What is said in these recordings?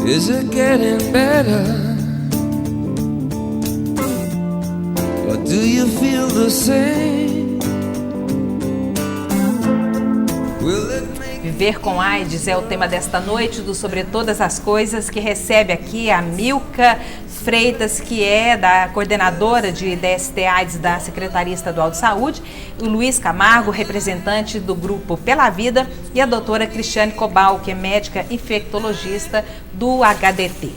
Is it getting better? Or do you feel the same? Will it make... Viver com AIDS é o tema desta noite do Sobre Todas as Coisas, que recebe aqui a Milka Freitas, que é da coordenadora de DST-AIDS da Secretaria Estadual de Saúde, o Luiz Camargo, representante do grupo Pela Vida, e a doutora Cristiane Cobal, que é médica infectologista do HDT.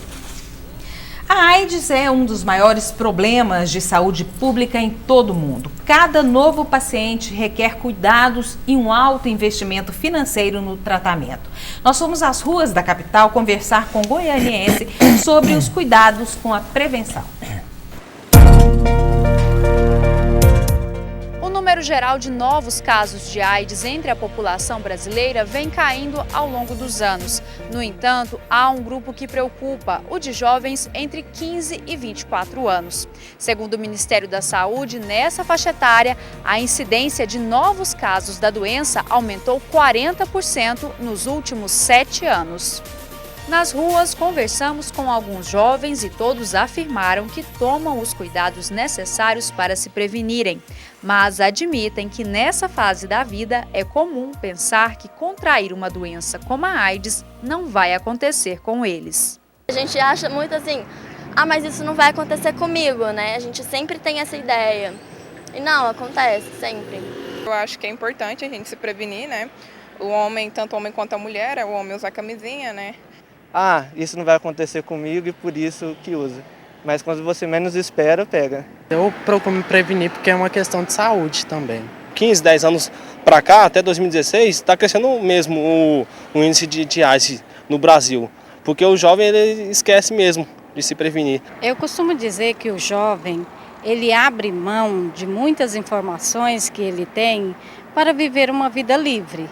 A AIDS é um dos maiores problemas de saúde pública em todo o mundo. Cada novo paciente requer cuidados e um alto investimento financeiro no tratamento. Nós fomos às ruas da capital conversar com goianiense sobre os cuidados com a prevenção. O número geral de novos casos de AIDS entre a população brasileira vem caindo ao longo dos anos. No entanto, há um grupo que preocupa, o de jovens entre 15 e 24 anos. Segundo o Ministério da Saúde, nessa faixa etária, a incidência de novos casos da doença aumentou 40% nos últimos 7 anos. Nas ruas, conversamos com alguns jovens e todos afirmaram que tomam os cuidados necessários para se prevenirem, mas admitem que nessa fase da vida é comum pensar que contrair uma doença como a AIDS não vai acontecer com eles. A gente acha muito assim, mas isso não vai acontecer comigo, né? A gente sempre tem essa ideia. E não, acontece, sempre. Eu acho que é importante a gente se prevenir, né? O homem, tanto o homem quanto a mulher, o homem usar camisinha, né? Isso não vai acontecer comigo e por isso que usa. Mas quando você menos espera, pega. Eu procuro me prevenir porque é uma questão de saúde também. 15, 10 anos para cá, até 2016, está crescendo mesmo o índice de AIDS no Brasil. Porque o jovem ele esquece mesmo de se prevenir. Eu costumo dizer que o jovem, ele abre mão de muitas informações que ele tem para viver uma vida livre.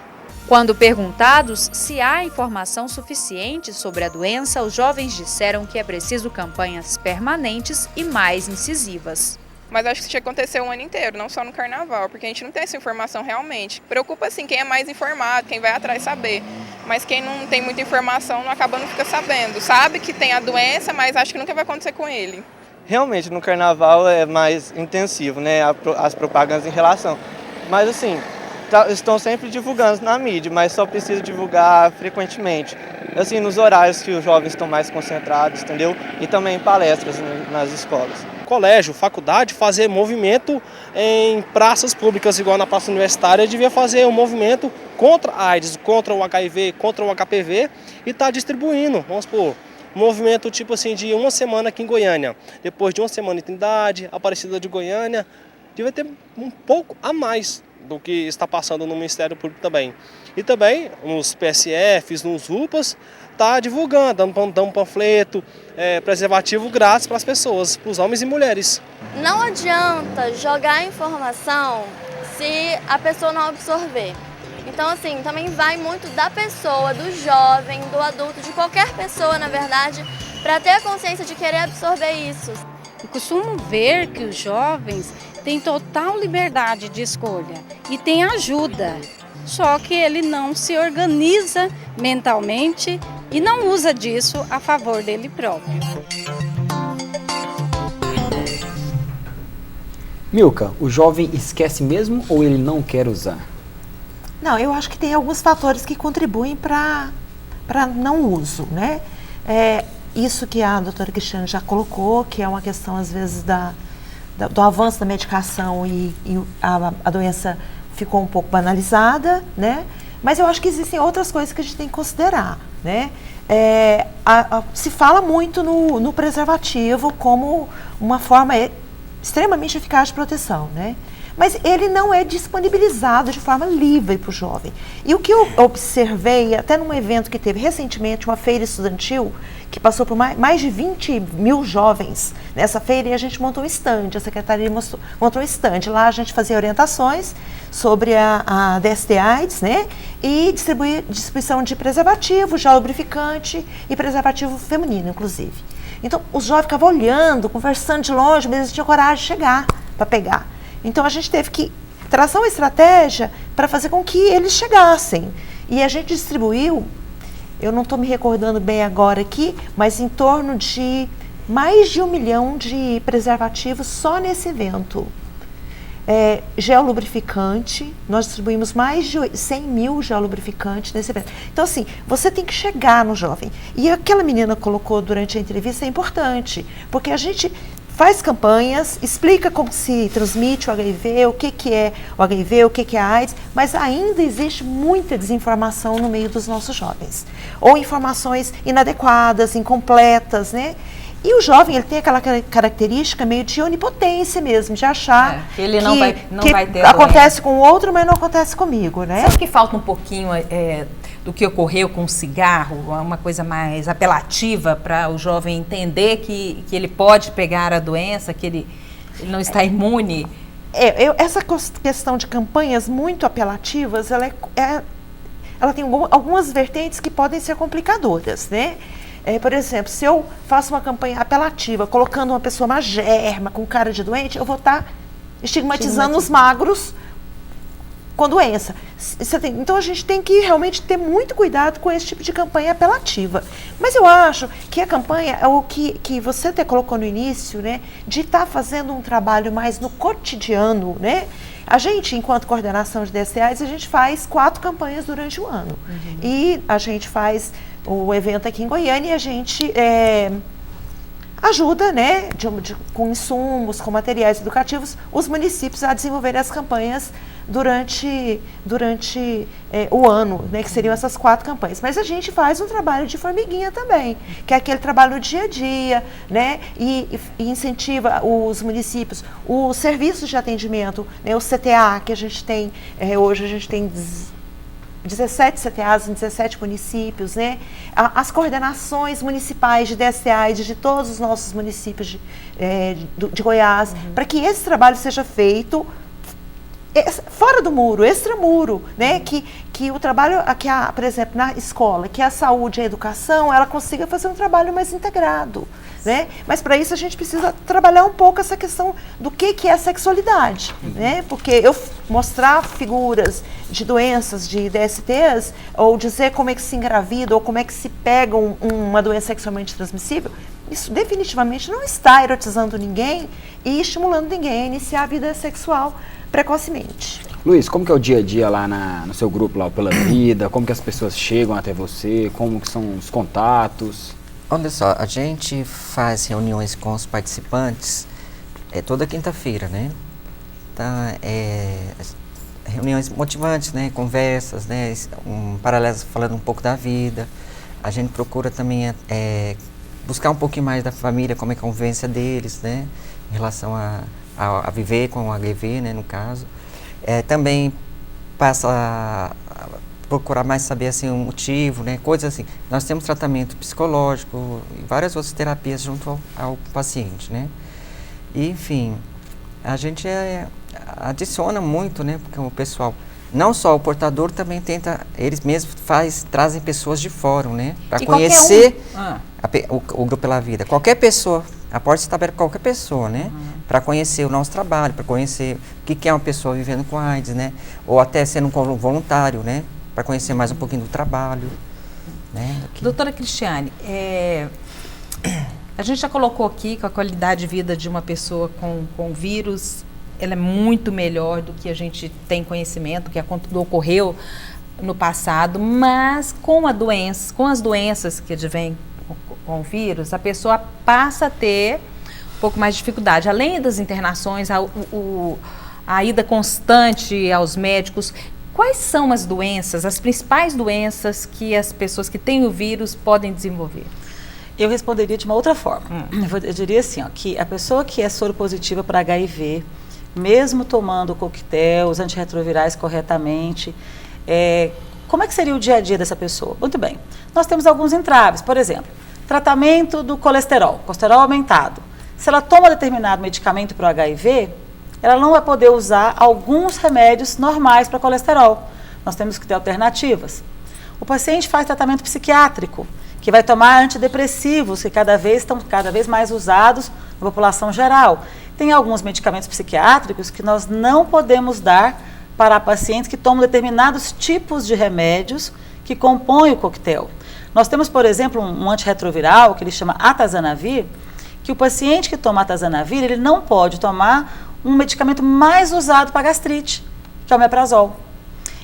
Quando perguntados se há informação suficiente sobre a doença, os jovens disseram que é preciso campanhas permanentes e mais incisivas. Mas acho que isso tinha que acontecer o ano inteiro, não só no carnaval, porque a gente não tem essa informação realmente. Preocupa assim quem é mais informado, quem vai atrás saber. Mas quem não tem muita informação não acaba não fica sabendo. Sabe que tem a doença, mas acha que nunca vai acontecer com ele. Realmente no carnaval é mais intensivo, né? As propagandas em relação. Mas assim, estão sempre divulgando na mídia, mas só precisa divulgar frequentemente. Assim, nos horários que os jovens estão mais concentrados, entendeu? E também em palestras nas escolas. Colégio, faculdade, fazer movimento em praças públicas, igual na praça universitária, devia fazer um movimento contra a AIDS, contra o HIV, contra o HPV e tá distribuindo, vamos supor, um movimento tipo assim de uma semana aqui em Goiânia. Depois de uma semana em Trindade, Aparecida de Goiânia, devia ter um pouco a mais do que está passando no Ministério Público também. E também nos PSFs, nos UPAs, está divulgando, dando panfleto, preservativo grátis para as pessoas, para os homens e mulheres. Não adianta jogar informação se a pessoa não absorver. Então, assim, também vai muito da pessoa, do jovem, do adulto, de qualquer pessoa, na verdade, para ter a consciência de querer absorver isso. Eu costumo ver que os jovens têm total liberdade de escolha e têm ajuda, só que ele não se organiza mentalmente e não usa disso a favor dele próprio. Milka, o jovem esquece mesmo ou ele não quer usar? Não, eu acho que tem alguns fatores que contribuem para não uso, né? Isso que a doutora Cristiane já colocou, que é uma questão, às vezes, do avanço da medicação e a doença ficou um pouco banalizada, né? Mas eu acho que existem outras coisas que a gente tem que considerar, né? Se fala muito no preservativo como uma forma extremamente eficaz de proteção, né? Mas ele não é disponibilizado de forma livre para o jovem. E o que eu observei, até num evento que teve recentemente, uma feira estudantil, que passou por mais de 20 mil jovens nessa feira, e a gente montou um estande, a secretaria montou um estande. Lá a gente fazia orientações sobre a DST-AIDS, né? E distribuição de preservativo, gel lubrificante e preservativo feminino, inclusive. Então, os jovens ficavam olhando, conversando de longe, mas eles tinham coragem de chegar para pegar. Então, a gente teve que traçar uma estratégia para fazer com que eles chegassem. E a gente distribuiu eu não estou me recordando bem agora aqui, mas em torno de mais de 1 milhão de preservativos só nesse evento. Gel lubrificante, nós distribuímos mais de 100 mil gel lubrificante nesse evento. Então, assim, você tem que chegar no jovem. E aquela menina colocou durante a entrevista é importante, porque a gente faz campanhas, explica como se transmite o HIV, o que é o HIV, o que é a AIDS, mas ainda existe muita desinformação no meio dos nossos jovens. Ou informações inadequadas, incompletas, né? E o jovem, ele tem aquela característica meio de onipotência mesmo, de achar que ele não vai ter acontece com o outro, mas não acontece comigo, né? Sabe que falta um pouquinho do que ocorreu com o cigarro, uma coisa mais apelativa para o jovem entender que ele pode pegar a doença, que ele não está imune? Essa questão de campanhas muito apelativas, ela tem algumas vertentes que podem ser complicadoras, né? Por exemplo, se eu faço uma campanha apelativa, colocando uma pessoa magerma, com cara de doente, eu vou estar estigmatizando os magros com doença. Então, a gente tem que realmente ter muito cuidado com esse tipo de campanha apelativa. Mas eu acho que a campanha, o que você até colocou no início, né, de estar fazendo um trabalho mais no cotidiano, né? A gente, enquanto coordenação de DST/AIDS, a gente faz 4 campanhas durante o ano. E a gente faz o evento aqui em Goiânia e a gente ajuda, né, com insumos, com materiais educativos, os municípios a desenvolverem as campanhas durante o ano, né, que seriam essas 4 campanhas. Mas a gente faz um trabalho de formiguinha também, que é aquele trabalho no dia a dia, né, e incentiva os municípios, os serviços de atendimento, né, o CTA, que a gente tem, hoje a gente tem 17 CTAs em 17 municípios, né? As coordenações municipais de DST/AIDS de todos os nossos municípios de Goiás, para que esse trabalho seja feito fora do muro, extramuro, né? Que o trabalho, por exemplo, na escola, que a saúde e a educação, ela consiga fazer um trabalho mais integrado, né? Mas para isso a gente precisa trabalhar um pouco essa questão do que é a sexualidade, né? Porque eu mostrar figuras de doenças, de DSTs, ou dizer como é que se engravida, ou como é que se pega uma doença sexualmente transmissível, isso definitivamente não está erotizando ninguém e estimulando ninguém a iniciar a vida sexual precocemente. Luiz, como que é o dia a dia lá no seu grupo, lá Pela Vida? Como que as pessoas chegam até você? Como que são os contatos? Olha só, a gente faz reuniões com os participantes toda quinta-feira, né? Então, reuniões motivantes, né? Conversas, né? Paralelas falando um pouco da vida. A gente procura também buscar um pouquinho mais da família, como é a convivência deles, né? Em relação a viver com o HIV, né? No caso. Também passa a procurar mais saber assim, o motivo, né? Coisas assim. Nós temos tratamento psicológico e várias outras terapias junto ao paciente, né? E, enfim, a gente adiciona muito, né? Porque o pessoal, não só o portador, também tenta, eles mesmos trazem pessoas de fórum, né? Para conhecer o Grupo Pela Vida. Qualquer pessoa, a porta está aberta para qualquer pessoa, né? Para conhecer o nosso trabalho, para conhecer o que é uma pessoa vivendo com AIDS, né? Ou até sendo um voluntário, né? Para conhecer mais um pouquinho do trabalho, né? Doutora Cristiane, a gente já colocou aqui que a qualidade de vida de uma pessoa com vírus, ela é muito melhor do que a gente tem conhecimento, que ocorreu no passado, mas com as doenças que advêm com o vírus, a pessoa passa a ter um pouco mais de dificuldade. Além das internações, a ida constante aos médicos, quais são as doenças, as principais doenças que as pessoas que têm o vírus podem desenvolver? Eu responderia de uma outra forma. Eu diria assim, que a pessoa que é soropositiva para HIV, mesmo tomando o coquetel, os antirretrovirais corretamente, como é que seria o dia a dia dessa pessoa? Muito bem, nós temos alguns entraves, por exemplo, tratamento do colesterol aumentado. Se ela toma determinado medicamento para o HIV, ela não vai poder usar alguns remédios normais para colesterol. Nós temos que ter alternativas. O paciente faz tratamento psiquiátrico, que vai tomar antidepressivos, que estão cada vez mais usados na população geral. Tem alguns medicamentos psiquiátricos que nós não podemos dar para pacientes que tomam determinados tipos de remédios que compõem o coquetel. Nós temos, por exemplo, um antirretroviral que ele chama atazanavir, que o paciente que toma atazanavir, ele não pode tomar um medicamento mais usado para gastrite, que é o omeprazol.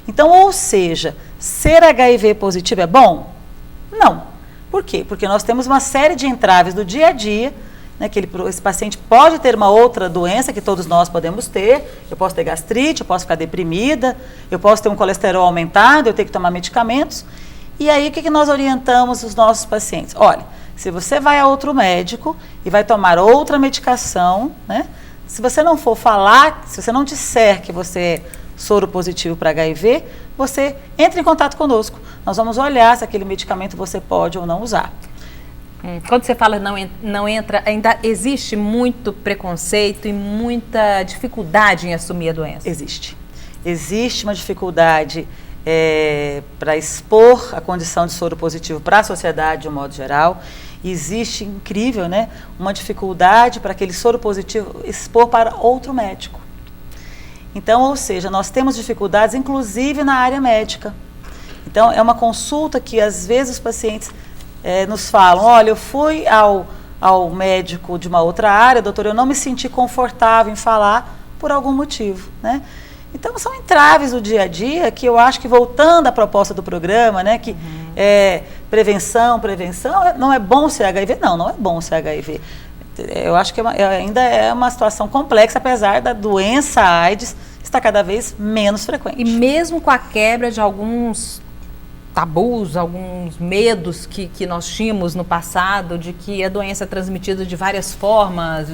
Então, ou seja, ser HIV positivo é bom? Não. Por quê? Porque nós temos uma série de entraves do dia a dia, né, que esse paciente pode ter uma outra doença que todos nós podemos ter. Eu posso ter gastrite, eu posso ficar deprimida, eu posso ter um colesterol aumentado, eu tenho que tomar medicamentos. E aí, o que nós orientamos os nossos pacientes? Olha, se você vai a outro médico e vai tomar outra medicação, né, se você não for falar, se você não disser que você é soro positivo para HIV, você entra em contato conosco. Nós vamos olhar se aquele medicamento você pode ou não usar. Quando você fala não entra, ainda existe muito preconceito e muita dificuldade em assumir a doença? Existe. Existe uma dificuldade para expor a condição de soro positivo para a sociedade de um modo geral. Existe, incrível, né, uma dificuldade para aquele soro positivo expor para outro médico. Então, ou seja, nós temos dificuldades, inclusive na área médica. Então, é uma consulta que, às vezes, os pacientes nos falam, olha, eu fui ao médico de uma outra área, doutor, eu não me senti confortável em falar por algum motivo, né? Então, são entraves do dia a dia que eu acho que, voltando à proposta do programa, né, que prevenção, não é bom ser HIV? Não é bom ser HIV. Eu acho que ainda é uma situação complexa, apesar da doença AIDS estar cada vez menos frequente. E mesmo com a quebra de alguns tabus, alguns medos que nós tínhamos no passado, de que a doença é transmitida de várias formas,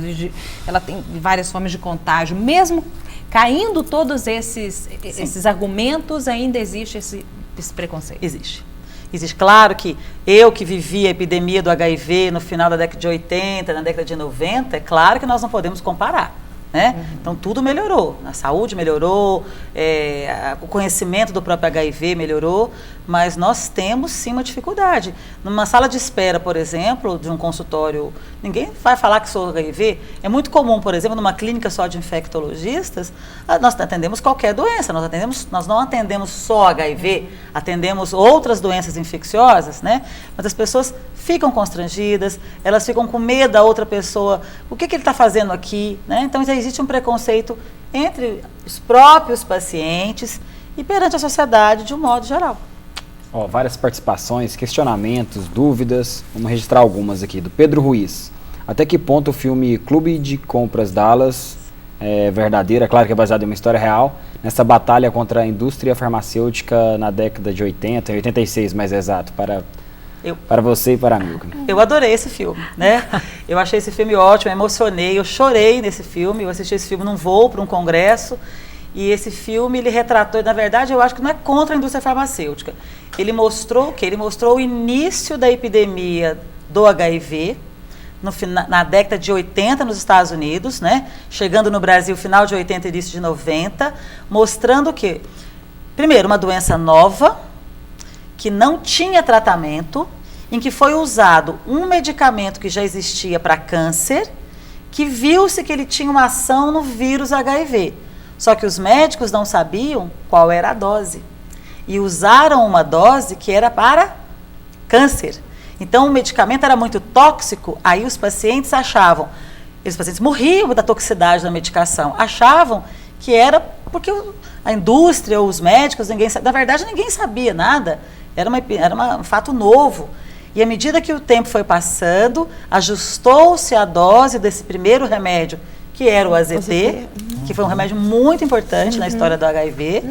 ela tem várias formas de contágio, mesmo caindo todos esses argumentos, ainda existe esse preconceito? Existe. Existe, claro que eu que vivi a epidemia do HIV no final da década de 80, na década de 90, é claro que nós não podemos comparar, né? Então tudo melhorou, a saúde melhorou, o conhecimento do próprio HIV melhorou, mas nós temos sim uma dificuldade. Numa sala de espera, por exemplo, de um consultório, ninguém vai falar que sou HIV. É muito comum, por exemplo, numa clínica só de infectologistas, nós atendemos qualquer doença, nós não atendemos só HIV, atendemos outras doenças infecciosas, né? Mas as pessoas ficam constrangidas, elas ficam com medo da outra pessoa, o que ele está fazendo aqui, né? Então já existe um preconceito entre os próprios pacientes e perante a sociedade de um modo geral. Várias participações, questionamentos, dúvidas, vamos registrar algumas aqui, do Pedro Ruiz. Até que ponto o filme Clube de Compras Dallas é verdadeiro, é claro que é baseado em uma história real, nessa batalha contra a indústria farmacêutica na década de 80, 86 mais exato, para você e para a Milka? Eu adorei esse filme, né? Eu achei esse filme ótimo, eu emocionei, eu chorei nesse filme, eu assisti esse filme num voo para um congresso, e esse filme ele retratou, na verdade eu acho que não é contra a indústria farmacêutica, ele mostrou o início da epidemia do HIV, na década de 80 nos Estados Unidos, né? Chegando no Brasil final de 80 e início de 90, mostrando que, primeiro, uma doença nova, que não tinha tratamento, em que foi usado um medicamento que já existia para câncer, que viu-se que ele tinha uma ação no vírus HIV. Só que os médicos não sabiam qual era a dose. E usaram uma dose que era para câncer. Então o medicamento era muito tóxico, aí os pacientes morriam da toxicidade da medicação, achavam que era porque a indústria ou os médicos, na verdade ninguém sabia nada, era um fato novo. E à medida que o tempo foi passando, ajustou-se a dose desse primeiro remédio, que era o AZT, que foi um remédio muito importante na história do HIV,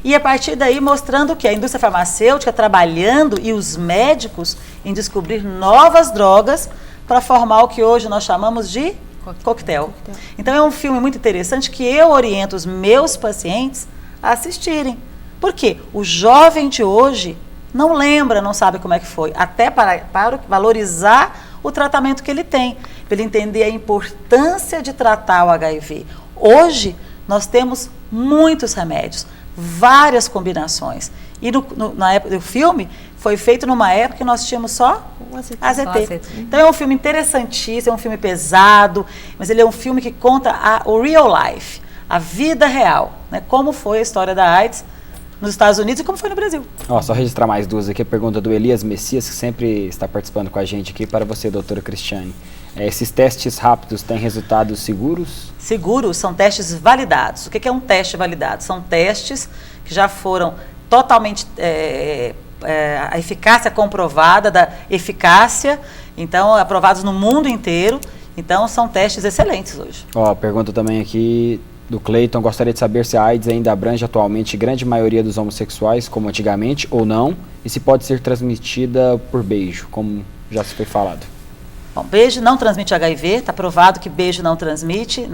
e a partir daí mostrando que a indústria farmacêutica trabalhando e os médicos em descobrir novas drogas para formar o que hoje nós chamamos de coquetel. Então é um filme muito interessante que eu oriento os meus pacientes a assistirem. Por quê? O jovem de hoje não lembra, não sabe como é que foi, até para valorizar o tratamento que ele tem, para ele entender a importância de tratar o HIV. Hoje, nós temos muitos remédios, várias combinações. E na época do filme, foi feito numa época que nós tínhamos só AZT. Então é um filme interessantíssimo, é um filme pesado, mas ele é um filme que conta o real life, a vida real, né? Como foi a história da AIDS nos Estados Unidos e como foi no Brasil. Ó, só registrar mais duas aqui, a pergunta do Elias Messias, que sempre está participando com a gente aqui, para você, doutora Cristiane. Esses testes rápidos têm resultados seguros? Seguros são testes validados. O que é um teste validado? São testes que já foram totalmente, a eficácia comprovada da eficácia, então aprovados no mundo inteiro. Então são testes excelentes hoje. Ó, pergunta também aqui do Cleiton, gostaria de saber se a AIDS ainda abrange atualmente grande maioria dos homossexuais, como antigamente, ou não, e se pode ser transmitida por beijo, como já se foi falado. Bom, beijo não transmite HIV, está provado que beijo não transmite,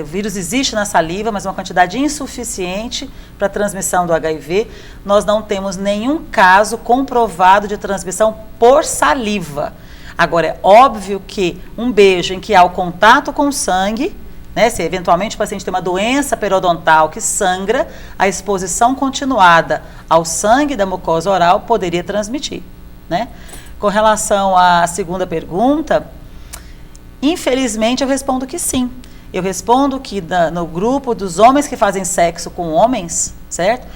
o vírus existe na saliva, mas uma quantidade insuficiente para a transmissão do HIV. Nós não temos nenhum caso comprovado de transmissão por saliva. Agora, é óbvio que um beijo em que há o contato com o sangue, né, se eventualmente o paciente tem uma doença periodontal que sangra, a exposição continuada ao sangue da mucosa oral poderia transmitir, né? Com relação à segunda pergunta, infelizmente eu respondo que sim. Eu respondo que no grupo dos homens que fazem sexo com homens, certo?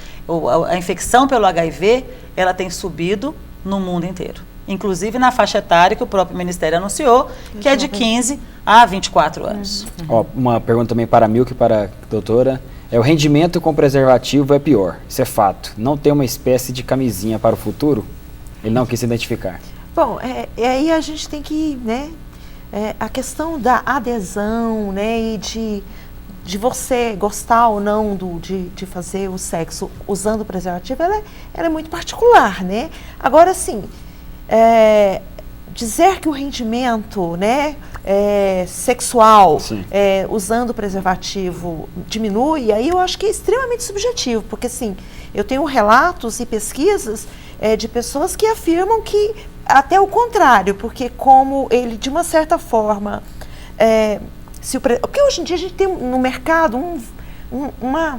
A infecção pelo HIV, ela tem subido no mundo inteiro. Inclusive na faixa etária que o próprio Ministério anunciou, que é de 15 a 24 anos. Ó, uma pergunta também para a Milka e para a doutora. O rendimento com preservativo é pior, isso é fato. Não tem uma espécie de camisinha para o futuro? Ele não quis se identificar. Bom, aí a gente tem que, né, a questão da adesão, né, e de você gostar ou não de fazer o sexo usando o preservativo, ela é muito particular, né? Agora, sim, dizer que o rendimento, né, sexual usando o preservativo diminui, aí eu acho que é extremamente subjetivo, porque assim, eu tenho relatos e pesquisas de pessoas que afirmam que até o contrário, porque como ele, de uma certa forma, porque hoje em dia a gente tem no mercado uma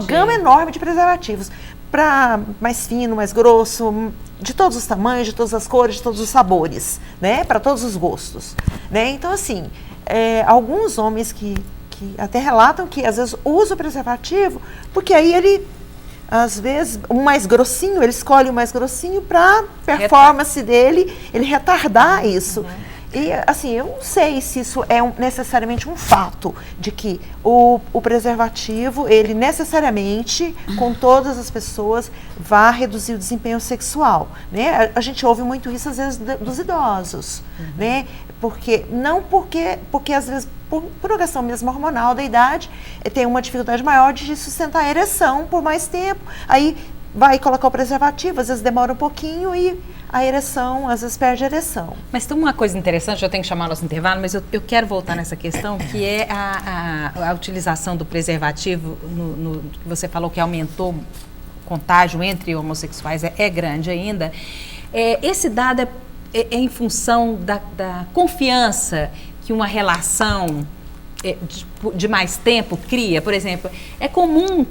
gama enorme de preservativos, para mais fino, mais grosso, de todos os tamanhos, de todas as cores, de todos os sabores, né, para todos os gostos, né? Então, assim, alguns homens que até relatam que às vezes usam o preservativo, porque aí ele, às vezes, o mais grossinho, ele escolhe o mais grossinho para a performance dele, ele retardar isso. E, assim, eu não sei se isso é necessariamente um fato, de que o preservativo, ele necessariamente, com todas as pessoas, vai reduzir o desempenho sexual, né? A gente ouve muito isso, às vezes, dos idosos, né? Porque às vezes, por uma questão mesmo hormonal da idade, tem uma dificuldade maior de sustentar a ereção por mais tempo, aí vai colocar o preservativo, às vezes demora um pouquinho e a ereção, às vezes perde a ereção. Mas tem uma coisa interessante, eu tenho que chamar nosso intervalo, mas eu quero voltar nessa questão, que é a utilização do preservativo, que você falou que aumentou o contágio entre homossexuais, é grande ainda. Esse dado é em função da confiança que uma relação de mais tempo cria. Por exemplo, é comum,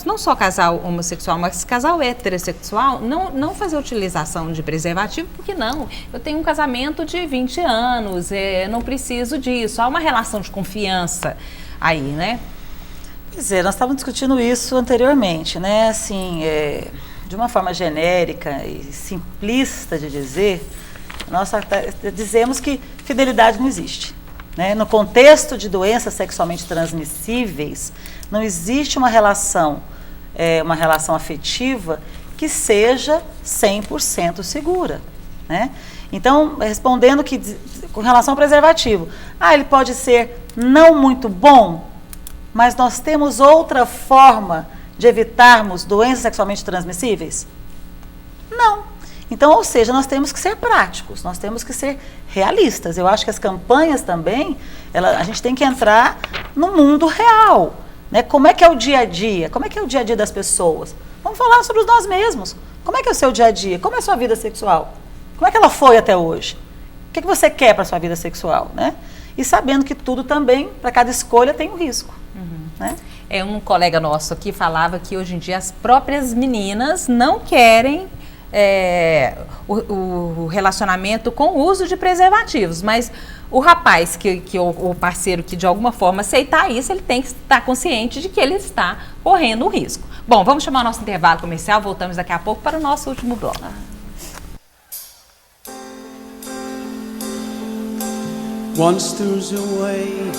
não só casal homossexual, mas casal heterossexual, não fazer utilização de preservativo, porque não, eu tenho um casamento de 20 anos, não preciso disso, há uma relação de confiança aí, né? Pois nós estávamos discutindo isso anteriormente, né? Assim, de uma forma genérica e simplista de dizer, nós dizemos que fidelidade não existe. Né? No contexto de doenças sexualmente transmissíveis, não existe uma relação afetiva que seja 100% segura. Né? Então, respondendo que, com relação ao preservativo, ele pode ser não muito bom, mas nós temos outra forma de evitarmos doenças sexualmente transmissíveis? Não. Então, ou seja, nós temos que ser práticos, nós temos que ser realistas. Eu acho que as campanhas também, a gente tem que entrar no mundo real. Né? Como é que é o dia a dia? Como é que é o dia a dia das pessoas? Vamos falar sobre nós mesmos. Como é que é o seu dia a dia? Como é a sua vida sexual? Como é que ela foi até hoje? O que você quer para a sua vida sexual? Né? E sabendo que tudo também, para cada escolha, tem um risco. Né? Um colega nosso aqui falava que hoje em dia as próprias meninas não querem o relacionamento com o uso de preservativos, mas o rapaz, o parceiro que de alguma forma aceitar isso, ele tem que estar consciente de que ele está correndo o risco. Bom, vamos chamar o nosso intervalo comercial, voltamos daqui a pouco para o nosso último bloco. One steals away